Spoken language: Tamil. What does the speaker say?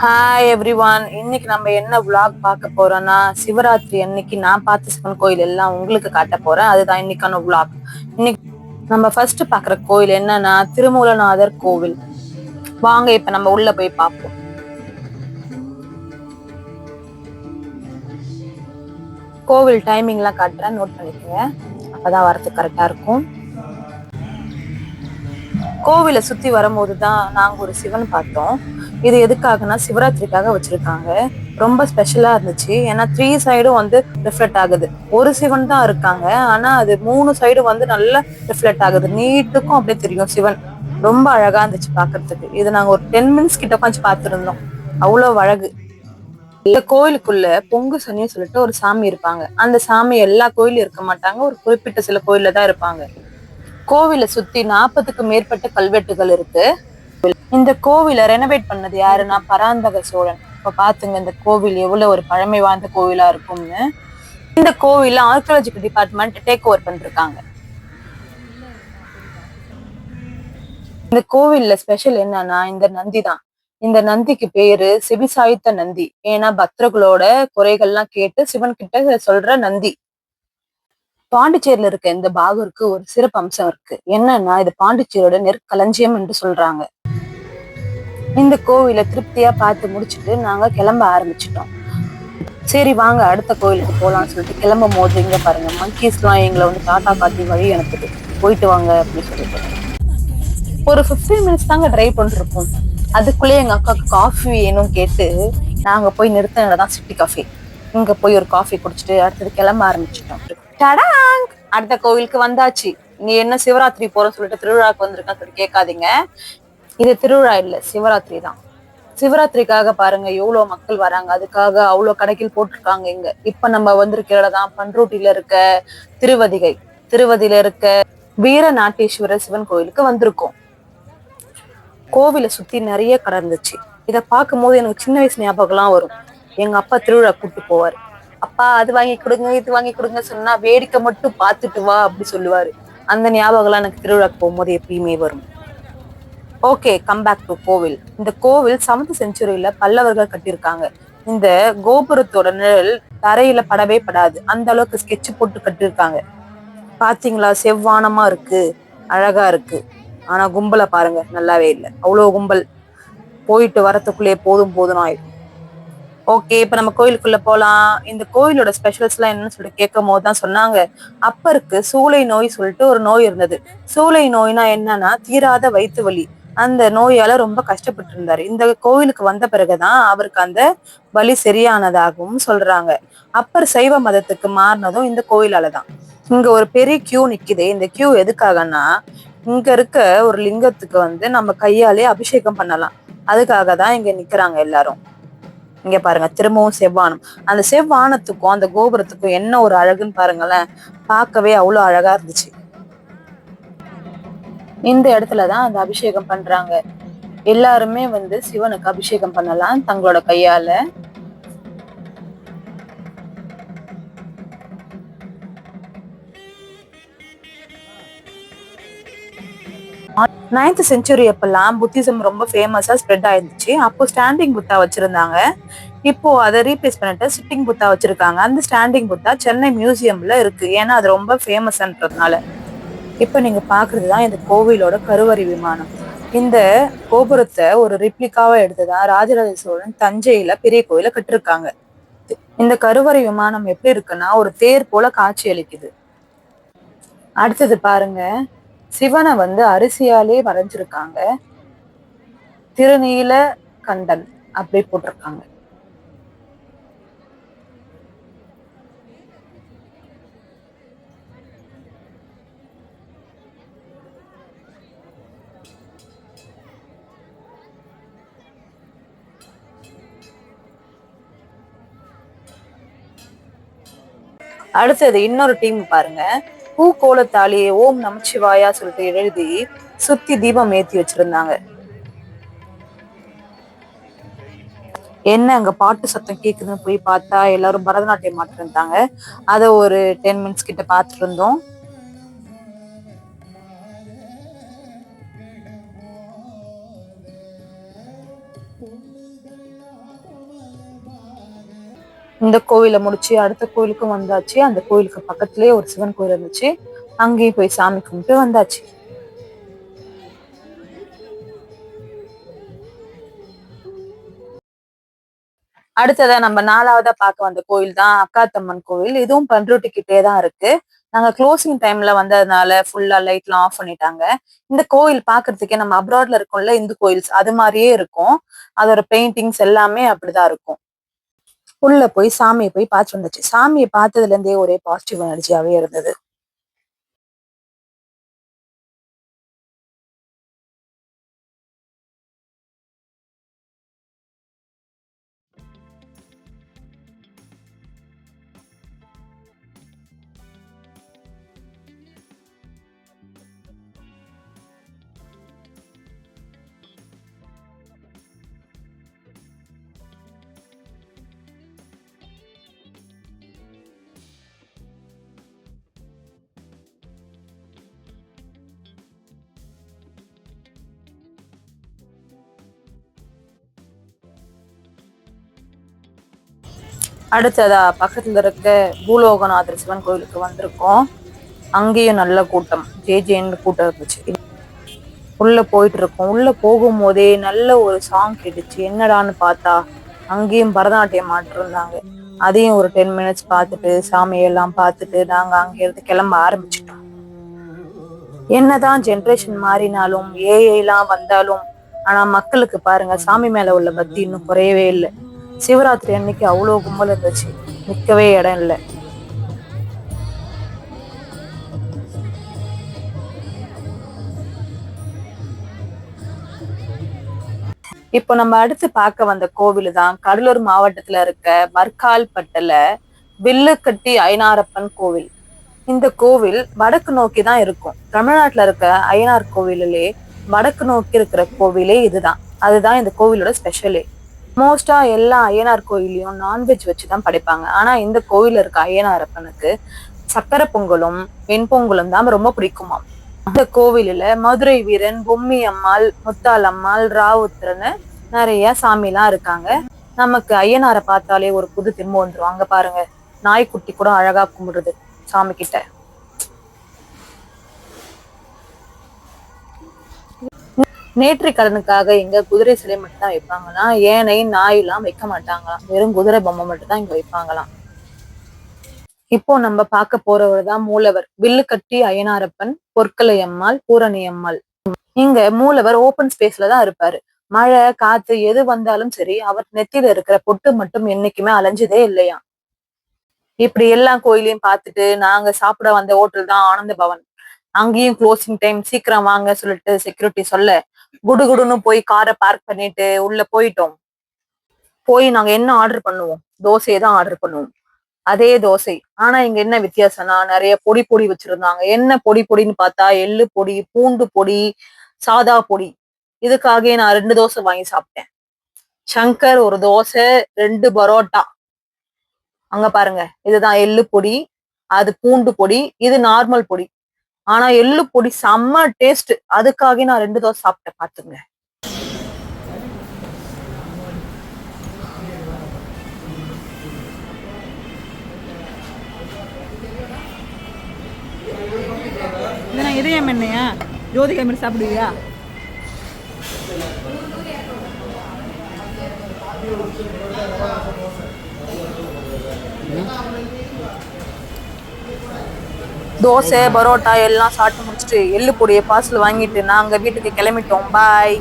Hi everyone. இன்னைக்கு நம்ம என்ன vlog பார்க்க போறோம்னா, சிவராத்திரி அன்னைக்கு நான் பார்த்த சிவன் கோயில் எல்லாம் உங்களுக்கு காட்ட போறேன். அதுதான் இன்னைக்கான vlog. இன்னைக்கு நம்ம ஃபர்ஸ்ட் பார்க்குற கோயில் என்னன்னா திருமூலநாதர் கோவில். வாங்க இப்ப நம்ம உள்ள போய் பார்ப்போம். கோவில் டைமிங் எல்லாம் காட்டுறேன், நோட் பண்ணிக்கோங்க. அப்பதான் வரதுக்கு கரெக்டா இருக்கும். கோவிலை சுத்தி வரும்போதுதான் நாங்க ஒரு சிவன் பார்த்தோம். இது எதுக்காகனா சிவராத்திரிக்காக வச்சிருக்காங்க. ரொம்ப ஸ்பெஷலா இருந்துச்சு. ஏன்னா 3 சைடும் வந்து ரிஃப்ளெக்ட் ஆகுது. ஒரு சிவன் தான் இருக்காங்க, ஆனா அது 3 சைடும் வந்து நல்லா ரிஃப்ளெக்ட் ஆகுது. நீட்டுக்கும் அப்படியே தெரியும் சிவன். ரொம்ப அழகா இருந்துச்சு பாக்குறதுக்கு. இது நாங்க ஒரு 10 மினிட்ஸ் கிட்ட உட்காந்து பார்த்திருந்தோம். அவ்வளவு அழகு. இந்த கோயிலுக்குள்ள பொங்கு சனின்னு சொல்லிட்டு ஒரு சாமி இருப்பாங்க. அந்த சாமி எல்லா கோயிலும் இருக்க மாட்டாங்க, ஒரு குறிப்பிட்ட சில கோயில்ல தான் இருப்பாங்க. கோவிலை சுத்தி 40க்கும் மேற்பட்ட கல்வெட்டுகள் இருக்கு. இந்த கோவிலை ரெனோவேட் பண்ணது யாருன்னா பராந்தக சோழன். இப்ப பாத்துங்க இந்த கோவில் எவ்வளவு ஒரு பழமை வாய்ந்த கோவிலா இருக்கும்னு. இந்த கோவில ஆர்கியாலஜிக்கல் டிபார்ட்மெண்ட் டேக் ஓவர் பண்ணிருக்காங்க. இந்த கோவில்ல ஸ்பெஷல் என்னன்னா இந்த நந்தி தான். இந்த நந்திக்கு பேரு செவிசாய்த்த நந்தி. ஏன்னா பக்தர்களோட குறைகள்லாம் கேட்டு சிவன் கிட்ட சொல்ற நந்தி. பாண்டிச்சேரியில இருக்க இந்த பாகூருக்கு ஒரு சிறப்பு அம்சம் இருக்கு. என்னன்னா இது பாண்டிச்சேரியோட நெற்களஞ்சியம் என்று சொல்றாங்க. இந்த கோவிலை திருப்தியா பார்த்து முடிச்சுட்டு நாங்க கிளம்ப ஆரம்பிச்சிட்டோம். சரி வாங்க அடுத்த கோயிலுக்கு போலாம்னு சொல்லிட்டு கிளம்பும் போது இங்க பாருங்க மங்கீஸ் எல்லாம் எங்களை வந்து டாட்டா காட்டி வழி அனுப்புது. போயிட்டு வாங்க அப்படின்னு சொல்லிட்டு ஒரு 15 மினிட்ஸ் தாங்க டிரைவ் பண்ணிருப்போம். அதுக்குள்ளேயே எங்க அக்காவுக்கு காஃபி வேணும்னு கேட்டு நாங்க போய் நிறுத்தின இடம்தான் சிட்டி காஃபி. இங்க போய் ஒரு காஃபி குடிச்சிட்டு அடுத்தது கிளம்ப ஆரம்பிச்சிட்டோம். டடாங்! அடுத்த கோவிலுக்கு வந்தாச்சு. நீ என்ன சிவராத்திரி போறோம்னு சொல்லிட்டு திருவிழாக்கு வந்திருக்கான்னு சொல்லி கேட்காதீங்க. இது திருவிழா இல்ல, சிவராத்திரி தான். சிவராத்திரிக்காக பாருங்க எவ்வளவு மக்கள் வராங்க. அதுக்காக அவ்வளவு கடைகள் போட்டிருக்காங்க இங்க. இப்ப நம்ம வந்திருக்கிற இடம்தான் பண்ருட்டியில இருக்க திருவதிகை. திருவதியில இருக்க வீரநாட்டீஸ்வரர் சிவன் கோயிலுக்கு வந்திருக்கோம். கோவிலை சுத்தி நிறைய கடை இருந்துச்சு. இத பார்க்கும் போது எனக்கு சின்ன வயசு ஞாபகம்லாம் வரும். எங்க அப்பா திருவிழா கூப்பிட்டு போவாரு. அப்பா அது வாங்கி கொடுங்க இது வாங்கி கொடுங்க சொன்னா வேடிக்கை மட்டும் பார்த்துட்டு வா அப்படி சொல்லுவாரு. அந்த ஞாபகம் எல்லாம் எனக்கு திருவிழாக்கு போகும்போது எப்பயுமே வரும். ஓகே, கம் பேக் டு கோவில். இந்த கோவில் 7th செஞ்சுரியில பல்லவர்கள் கட்டியிருக்காங்க. இந்த கோபுரத்தோட நிழல் தரையில படவே படாது. அந்த அளவுக்கு ஸ்கெட்ச் போட்டு கட்டியிருக்காங்க. பாத்தீங்களா, செவ்வானமா இருக்கு, அழகா இருக்கு. ஆனா கும்பலை பாருங்க, நல்லாவே இல்லை. அவ்வளவு கும்பல். போயிட்டு வரத்துக்குள்ளேயே போதும் போதும் ஆயிடும். ஓகே, இப்ப நம்ம கோயிலுக்குள்ள போலாம். இந்த கோயிலோட ஸ்பெஷல்ஸ் எல்லாம் என்னன்னு சொல்லிட்டு கேட்கும் போதுதான் சொன்னாங்க, அப்பருக்கு சூளை நோய் சொல்லிட்டு ஒரு நோய் இருந்தது. சூளை நோய்னா என்னன்னா தீராத வயிற்று வலி. அந்த நோயால ரொம்ப கஷ்டப்பட்டு இருந்தாரு. இந்த கோயிலுக்கு வந்த பிறகுதான் அவருக்கு அந்த வலி சரியானதாகவும் சொல்றாங்க. அப்பர் சைவ மதத்துக்கு மாறினதும் இந்த கோயிலாலதான். இங்க ஒரு பெரிய கியூ நிக்குது. இந்த கியூ எதுக்காகன்னா இங்க இருக்க ஒரு லிங்கத்துக்கு வந்து நம்ம கையாலே அபிஷேகம் பண்ணலாம். அதுக்காக தான் இங்க நிக்கிறாங்க எல்லாரும். இங்க பாருங்க திரும்பவும் செவ்வானம். அந்த செவ்வானத்துக்கும் அந்த கோபுரத்துக்கும் என்ன ஒரு அழகுன்னு பாருங்களேன். பார்க்கவே அவ்வளவு அழகா இருந்துச்சு. இந்த இடத்துலதான் அந்த அபிஷேகம் பண்றாங்க. எல்லாருமே வந்து சிவனுக்கு அபிஷேகம் பண்ணலாம் தங்களோட கையால. நைன்த் செஞ்சுரி அப்பெல்லாம் புத்திசம் ரொம்ப ஃபேமஸா ஸ்ப்ரெட் ஆயிருந்துச்சு. அப்போ ஸ்டாண்டிங் புத்தா வச்சிருந்தாங்க. இப்போ அதை ரீப்ளேஸ் பண்ணிட்டு சிட்டிங் புத்தா வச்சிருக்காங்க. அந்த ஸ்டாண்டிங் புத்தா சென்னை மியூசியம்ல இருக்கு. ஏன்னா அது ரொம்ப ஃபேமஸ்ன்றதுனால. இப்ப நீங்க பாக்குறதுதான் இந்த கோவிலோட கருவறை விமானம். இந்த கோபுரத்தை ஒரு ரிப்ளிகாவா எடுத்துதான் ராஜராஜ சோழன் தஞ்சையில பெரிய கோயில கட்டிருக்காங்க. இந்த கருவறை விமானம் எப்படி இருக்குன்னா ஒரு தேர் போல காட்சி அளிக்குது. அடுத்தது பாருங்க, சிவனை வந்து அரிசியாலே வரைஞ்சிருக்காங்க. திருநீல கண்டன் அப்படி போட்டிருக்காங்க. அடுத்தது இன்னொரு டீம் பாருங்க, பூகோளத்தாலே ஓம் நமச்சிவாயா சொல்லிட்டு எழுதி சுத்தி தீபம் ஏத்தி வச்சிருந்தாங்க. என்ன அங்க பாட்டு சத்தம் கேக்குதுன்னு போய் பார்த்தா எல்லாரும் பரதநாட்டியம் மாத்திட்டு இருந்தாங்க. அதை ஒரு 10 மினிட்ஸ் கிட்ட பார்த்துட்டு இருந்தோம். இந்த கோவில முடிச்சு அடுத்த கோயிலுக்கும் வந்தாச்சு. அந்த கோயிலுக்கு பக்கத்துலயே ஒரு சிவன் கோயில் இருந்துச்சு. அங்கேயும் போய் சாமி கும்பிட்டு வந்தாச்சு. அடுத்ததா நம்ம 4வதா பார்க்க வந்த கோயில் தான் அக்காத்தம்மன் கோவில். இதுவும் பண்ருட்டி கிட்டே தான் இருக்கு. நாங்க க்ளோசிங் டைம்ல வந்ததுனால ஃபுல்லா லைட்லாம் ஆஃப் பண்ணிட்டாங்க. இந்த கோயில் பார்க்கறதுக்கே நம்ம அப்ராட்ல இருக்கோம்ல இந்து கோயில்ஸ் அது மாரியே இருக்கும். அதோட பெயிண்டிங்ஸ் எல்லாமே அப்படிதான் இருக்கும். உள்ள போய் சாமியை போய் பார்த்துட்டு வந்துச்சு. சாமியை பார்த்ததுல இருந்தே ஒரே பாசிட்டிவ் எனர்ஜியாவே இருந்தது. அடுத்ததா பக்கத்துல இருக்க பூலோகநாதர் சிவன் கோயிலுக்கு வந்திருக்கோம். அங்கேயும் நல்ல கூட்டம், ஜேன்னு கூட்டம் இருந்துச்சு. உள்ள போயிட்டு இருக்கோம். உள்ள போகும் போதே நல்ல ஒரு சாங் கேட்டுச்சு. என்னடான்னு பார்த்தா அங்கேயும் பரதநாட்டியம் ஆடிருந்தாங்க. அதையும் ஒரு 10 மினிட்ஸ் பார்த்துட்டு சாமியெல்லாம் பார்த்துட்டு நாங்க அங்க இருந்து கிளம்ப ஆரம்பிச்சிட்டோம். என்னதான் ஜென்ரேஷன் மாறினாலும் ஏஐ எல்லாம் வந்தாலும் ஆனா மக்களுக்கு பாருங்க சாமி மேல உள்ள பக்தி இன்னும் குறையவே இல்லை. சிவராத்திரி அன்னைக்கு அவ்வளவு கும்பல் இருந்துச்சு, நிக்கவே இடம் இல்லை. இப்போ நம்ம அடுத்து பார்க்க வந்த கோவில் தான் கடலூர் மாவட்டத்துல இருக்க மர்கால்பட்டுல வில்லுக்கட்டி ஐனாரப்பன் கோவில். இந்த கோவில் வடக்கு நோக்கி தான் இருக்கும். தமிழ்நாட்டுல இருக்க ஐயனார் கோவிலே வடக்கு நோக்கி இருக்கிற கோவிலே இதுதான். அதுதான் இந்த கோவிலோட ஸ்பெஷலே. மோஸ்டா எல்லா ஐயனார் கோயிலையும் நான்வெஜ் வச்சுதான் படைப்பாங்க. ஆனா இந்த கோவில இருக்க ஐயனாரப்பனுக்கு சக்கரை பொங்கலும் வெண்பொங்கலும் தான் ரொம்ப பிடிக்குமா. இந்த கோவிலில மதுரை வீரன், பொம்மி அம்மாள், முத்தால் அம்மாள், ராவுத்திரன்னு நிறைய சாமி எல்லாம் இருக்காங்க. நமக்கு ஐயனாரை பார்த்தாலே ஒரு புது திரும்ப வந்துரும். அங்க பாருங்க, நாய்க்குட்டி கூட அழகா கும்பிடுறது சாமி கிட்ட. நேற்று கடனுக்காக இங்க குதிரை சிலை மட்டும் தான் வைப்பாங்களாம். ஏனை நாய் எல்லாம் வைக்க மாட்டாங்களாம். வெறும் குதிரை பொம்மை மட்டும் தான் இங்க வைப்பாங்களாம். இப்போ நம்ம பார்க்க போறவர் தான் மூலவர் வில்லுக்கட்டி ஐயனாரப்பன், பொற்கலை அம்மாள், பூரணி அம்மாள். இங்க மூலவர் ஓபன் ஸ்பேஸ்ல தான் இருப்பாரு. மழை காத்து எது வந்தாலும் சரி, அவர் நெத்தியில இருக்கிற பொட்டு மட்டும் என்னைக்குமே அலைஞ்சதே இல்லையா. இப்படி எல்லா கோயிலையும் பார்த்துட்டு நாங்க சாப்பிட வந்த ஹோட்டல் தான் ஆனந்த பவன். அங்கேயும் க்ளோசிங் டைம், சீக்கிரம் வாங்க சொல்லிட்டு செக்யூரிட்டி சொல்ல குடுகுடுன்னு போய் காரை பார்க் பண்ணிட்டு உள்ள போயிட்டோம். போய் நாங்க என்ன ஆர்டர் பண்ணுவோம், தோசையை தான் ஆர்டர் பண்ணுவோம். அதே தோசை. ஆனா இங்க என்ன வித்தியாசம்னா நிறைய பொடி பொடி வச்சிருந்தாங்க. என்ன பொடி பொடின்னு பார்த்தா எள்ளு பொடி, பூண்டு பொடி, சாதா பொடி. இதுக்காக நான் 2 தோசை வாங்கி சாப்பிட்டேன். சங்கர் ஒரு தோசை, 2 பரோட்டா. அங்க பாருங்க, இதுதான் எள்ளு பொடி, அது பூண்டு பொடி, இது நார்மல் பொடி. ஆனா எள்ளு பொடி செம்ம டேஸ்ட். அதுக்காக நான் 2 தோசை சாப்பிட்டேன் பாத்துங்க. இதயம் என்னையா ஜோதிகா மாதிரி சாப்பிடுவியா? தோசை பரோட்டா எல்லாம் சாப்பிட்டு முடிச்சுட்டு எள்ளு பொடியை பார்சல் வாங்கிட்டு நாங்க வீட்டுக்கு கிளம்பிட்டோம். பாய்.